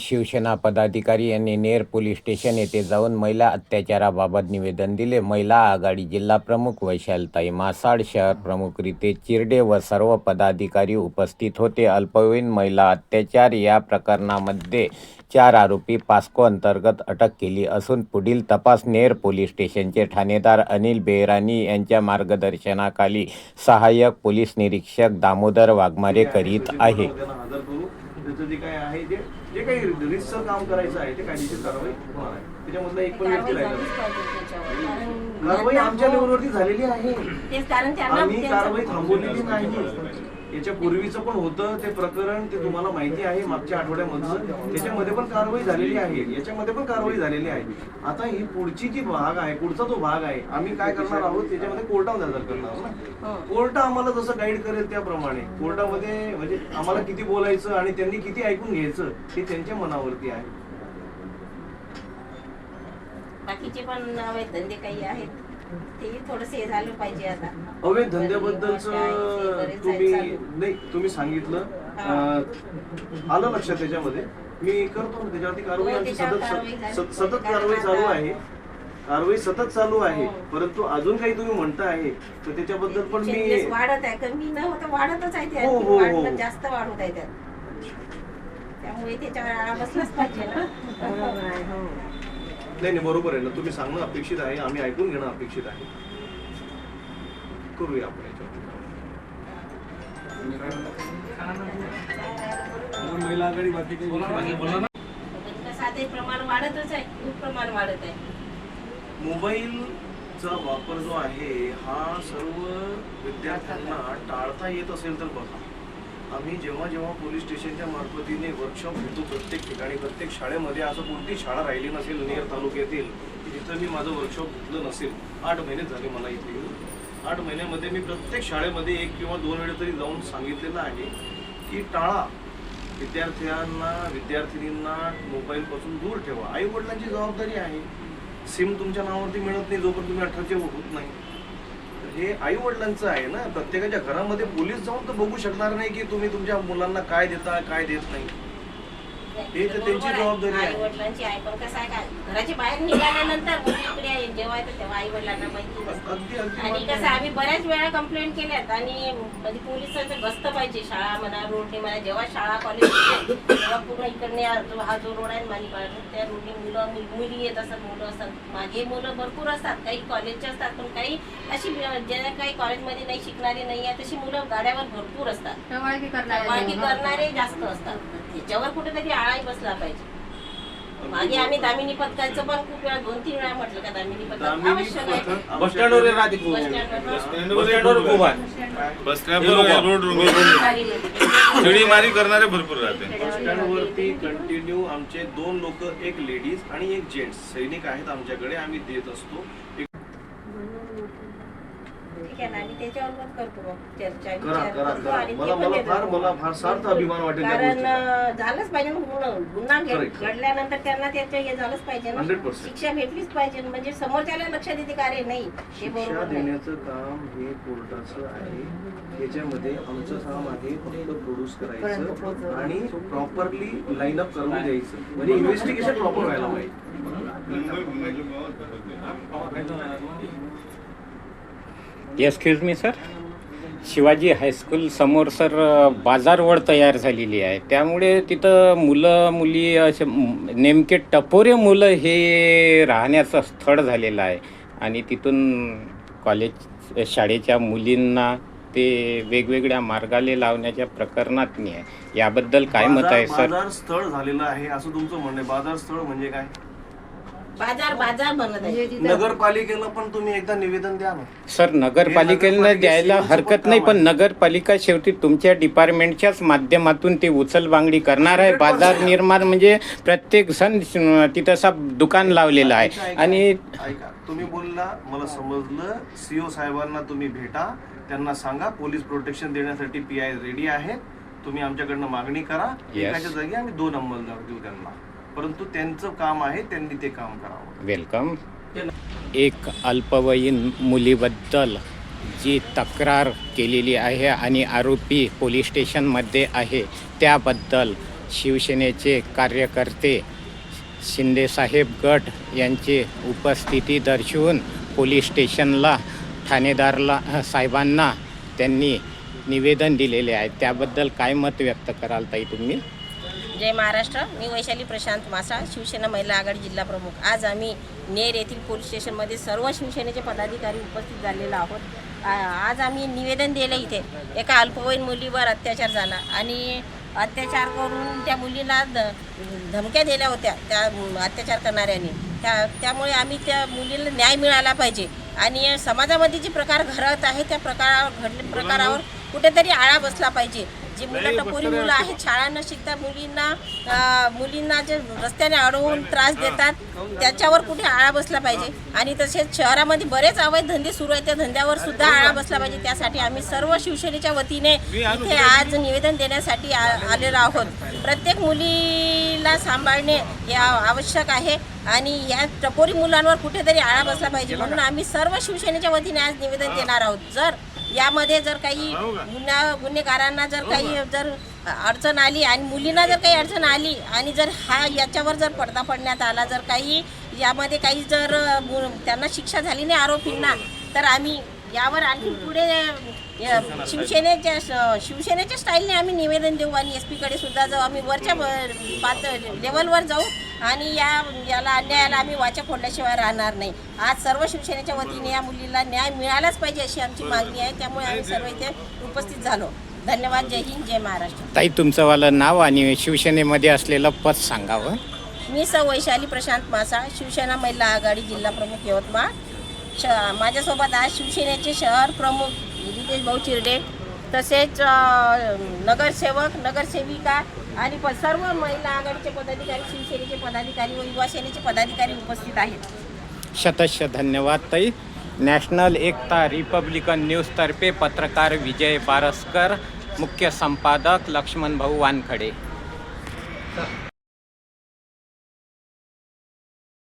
शिवसेना पदाधिकारी यांनी Ner police station येथे जाऊन महिला अत्याचाराबाबत निवेदन दिले. महिला आघाडी जिल्हा प्रमुख वैशालताई मासाड, शहर प्रमुख रितेश चिरडे व सर्व पदाधिकारी उपस्थित होते. अल्पवयीन महिला अत्याचार या प्रकरणामध्ये 4 आरोपी पॉस्को अंतर्गत अटक केली असून पुढील तपास नेर पोलीस स्टेशनचे ठाणेदार अनिल बेहरानी यांच्या मार्गदर्शनाखाली सहाय्यक पोलीस निरीक्षक दामोदर वाघमारे करीत आहे. त्याचं जे काय आहे जे काही रितसर काम करायचं आहे ते कायदेशीर कारवाई होणार आहे. त्याच्यामधला एक पण व्यक्ती राहिला कारवाई आमच्या लेवलवरती झालेली आहे. आम्ही कारवाई थांबवलेली नाही. याच्या पूर्वीचं पण होतं ते प्रकरण, ते तुम्हाला माहिती आहे मागच्या आठवड्यामधलं. त्याच्यामध्ये पण कारवाई झालेली आहे, याच्यामध्ये पण कारवाई झालेली आहे. आता ही पुढची जी भाग आहे, पुढचा जो भाग आहे, आम्ही काय करणार आहोत त्याच्यामध्ये कोर्टामध्ये हजर करणार आहोत ना. कोर्ट आम्हाला जसं गाईड करेल त्याप्रमाणे कोर्टामध्ये म्हणजे आम्हाला किती बोलायचं आणि त्यांनी किती ऐकून घ्यायचं हे त्यांच्या मनावरती आहे. बाकीचे पण अवैध धंदे काही आहेत ते थोडंसं झालं पाहिजे. आता अवैध धंद्याबद्दलच तुम्ही सांगितलं, आलं लक्षात. त्याच्यामध्ये मी करतो त्याच्यावरती कारवाई. आमची सतत कारवाई चालू आहे. कारवाई सतत चालू आहे. परंतु अजून काही तुम्ही म्हणता आहे तर त्याच्याबद्दल पण मी वाढत आहे, कमी न होता वाढतच आहे. ते जास्त वाढत आहे त्यात, त्यामुळे त्याच्यावर बसलाच पाहिजे ना. नाही बरोबर आहे ना. तुम्ही सांगणं अपेक्षित आहे, आम्ही ऐकून घेणं अपेक्षित आहे. करूया आपण महिला आघाडी बाकी प्रमाण वाढतच आहे, खूप प्रमाण वाढत आहे. मोबाईलचा वापर जो आहे हा सर्व विद्यार्थ्यांना टाळता येत असेल तर बघा. आम्ही जेव्हा जेव्हा पोलीस स्टेशनच्या मार्फतीने वर्कशॉप घेतो प्रत्येक ठिकाणी, प्रत्येक शाळेमध्ये, असं कोणती शाळा राहिली नसेल नेर तालुक्यातील की जिथं मी माझं वर्कशॉप घेतलं नसेल. 8 महिने झाले मला इथे येऊन. 8 महिन्यामध्ये मी प्रत्येक शाळेमध्ये 1 किंवा 2 वेळा तरी जाऊन सांगितलेलं आहे की टाळा, विद्यार्थिनींना मोबाईलपासून दूर ठेवा. आई वडिलांची जबाबदारी आहे. सिम तुमच्या नावावरती मिळत नाही जोपर्यंत तुम्ही 18चे होत नाही. हे आई वडिलांचं आहे ना. प्रत्येकाच्या घरामध्ये पोलीस जाऊन तर बघू शकणार नाही की तुम्ही तुमच्या मुलांना काय देता काय देत नाही. हे तर त्यांची जबाबदारी आहे. आई वडिलांची आहे. पण कसं आहे का घराच्या बाहेर निघाल्यानंतर मुलीकडे जेव्हा येतं तेव्हा आई वडिलांना माहिती नसतं. आणि कसं आम्ही बऱ्याच वेळा कंप्लेंट केल्यात आणि म्हणजे पोलिसांचं गस्त पाहिजे. शाळा म्हणा, रोडने म्हणा, जेव्हा शाळा कॉलेज तेव्हा पूर्ण इकडने हा जो रोड आहे मालिकाड, त्या रोडने मुली येत असतात, मुलं असतात. माझे मुलं भरपूर असतात, काही कॉलेजचे असतात, पण काही अशी जे काही कॉलेजमध्ये नाही शिकणारी नाही आहे तशी मुलं गाड्यावर भरपूर असतात. टवाळकी करणारे जास्त असतात. त्याच्यावर कुठेतरी आळाही बसला पाहिजे. मागे आम्ही दामिनी पथकाचं पण खूप वेळा 2-3 वेळा म्हटलं का दामिनी पथक आवश्यक आहे. बस स्टँडवर मारी करणारे भरपूर राहते. बस स्टँडवरती कंटिन्यू आमचे 2 लोक, एक लेडीज आणि एक जेंट्स सैनिक आहेत आमच्याकडे. आम्ही देत असतो. आम्ही त्याच्यावर करतो चर्चा. मला फार सार्थ अभिमान वाटेल. कारण झालंच पाहिजे गुन्हा घडल्यानंतर त्यांना त्याचं हे झालंच पाहिजे ना. 100% शिक्षा भेटलीच पाहिजे. म्हणजे समोरच्याला लक्षात येते का रे नाही शिक्षा देण्याचं काम हे कोर्टाचं आहे. याच्यामध्ये आमचं काम आहे फक्त प्रोड्यूस करायचं आणि प्रॉपरली लाईन अप करून द्यायचं. म्हणजे इन्व्हेस्टिगेशन प्रॉपर व्हायला पाहिजे. Excuse me sir, Shivaji high school समोर सर बाजारवळ तयार झालेली आहे. त्यामुळे तिथं मुलं मुली असे नेमके टपोरे मुलं हे राहण्याचं स्थळ झालेलं आहे. आणि तिथून कॉलेज शाळेच्या मुलींना ते वेगवेगळ्या मार्गाले लावण्याच्या प्रकरणात नाही आहे. याबद्दल काय मत आहे सर? बाजार स्थळ झालेलं आहे असं तुमचं म्हणणं आहे. बाजार स्थळ म्हणजे काय? बाजार बनत आहे. नगरपालिकेला पण तुम्ही एकदा निवेदन द्या ना सर. नगरपालिकेला द्यायला हरकत नाही, पण नगरपालिका शेवटी तुमच्या डिपार्टमेंटच्याच माध्यमातून ते उचलबांगडी करणार आहे. बाजार निर्माण म्हणजे प्रत्येक जण तिथं दुकान लावलेलं आहे. आणि ऐका, तुम्ही बोलला मला समजलं. CO साहेबांना तुम्ही भेटा, त्यांना सांगा पोलीस प्रोटेक्शन देण्यासाठी PI रेडी आहेत. तुम्ही आमच्याकडनं मागणी करा. एकाच्या जागी आम्ही 2 अंमलदार देऊ त्यांना. परंतु त्यांचं काम आहे, त्यांनी ते काम करावं. वेलकम. एक अल्पवयीन मुलीबद्दल जी तक्रार केलेली आहे आणि आरोपी पोलीस स्टेशनमध्ये आहे त्याबद्दल शिवसेनेचे कार्यकर्ते शिंदेसाहेब गट यांची उपस्थिती दर्शवून पोलीस स्टेशनला ठाणेदारला साहेबांना त्यांनी निवेदन दिलेले आहे. त्याबद्दल काय मत व्यक्त कराल ताई तुम्ही? जय महाराष्ट्र. मी वैशाली प्रशांत मासा, शिवसेना महिला आघाडी जिल्हा प्रमुख. आज आम्ही नेर येथील पोलीस स्टेशनमध्ये सर्व शिवसेनेचे पदाधिकारी उपस्थित झालेलो आहोत. आज आम्ही निवेदन दिलं इथे एका अल्पवयीन मुलीवर अत्याचार झाला आणि अत्याचार करून त्या मुलीला धमक्या दिल्या होत्या त्या अत्याचार करणाऱ्यांनी. त्यामुळे आम्ही त्या मुलीला न्याय मिळाला पाहिजे आणि समाजामध्ये जे प्रकार घडत आहे त्या प्रकारावर कुठेतरी आळा बसला पाहिजे. जी मुलं टपोरी मुलं आहेत, शाळा न शिकता मुलींना जे रस्त्याने अडवून त्रास देतात त्याच्यावर कुठे आळा बसला पाहिजे. आणि तसेच शहरामध्ये बरेच अवैध धंदे सुरू आहेत, त्या धंद्यावर सुद्धा आळा बसला पाहिजे. त्यासाठी आम्ही सर्व शिवसेनेच्या वतीने इथे आज निवेदन देण्यासाठी आलेलो आहोत. प्रत्येक मुलीला सांभाळणे हे आवश्यक आहे आणि या टपोरी मुलांवर कुठेतरी आळा बसला पाहिजे. म्हणून आम्ही सर्व शिवसेनेच्या वतीने आज निवेदन देणार आहोत. जर यामध्ये जर काही गुन्हेगारांना जर अडचण आली आणि मुलींना जर काही अडचण आली आणि जर याच्यावर जर पडदा पडण्यात आला, जर काही यामध्ये काही जर त्यांना शिक्षा झाली नाही आरोपींना, तर आम्ही यावर आणखी पुढे शिवसेनेच्या स्टाईलने आम्ही निवेदन देऊ आणि SP-कडे सुद्धा जाऊ. आम्ही वरच्या लेवलवर जाऊ आणि याला अन्यायाला आम्ही वाचा फोडल्याशिवाय राहणार नाही. आज सर्व शिवसेनेच्या वतीने या मुलीला न्याय मिळालाच पाहिजे अशी आमची मागणी आहे. त्यामुळे आम्ही सर्व इथे उपस्थित झालो. धन्यवाद. जय हिंद, जय महाराष्ट्र. ताई तुमचं वालं नाव आणि शिवसेनेमध्ये असलेलं पद सांगावं. मी वैशाली प्रशांत मासा, शिवसेना महिला आघाडी जिल्हा प्रमुख यवतमाळ. माझ्यासोबत आज शिवसेनेचे शहर प्रमुख रितेश भाऊ चिरडे, तसेच नगरसेवक, नगरसेविका आणि सर्व महिला आघाडीचे पदाधिकारी, शिवसेनेचे पदाधिकारी व युवा सेनेचे पदाधिकारी उपस्थित आहेत. शतश धन्यवाद ताई. नॅशनल एकता रिपब्लिकन न्यूजतर्फे पत्रकार विजय बारसकर, मुख्य संपादक लक्ष्मण भाऊ वानखडे.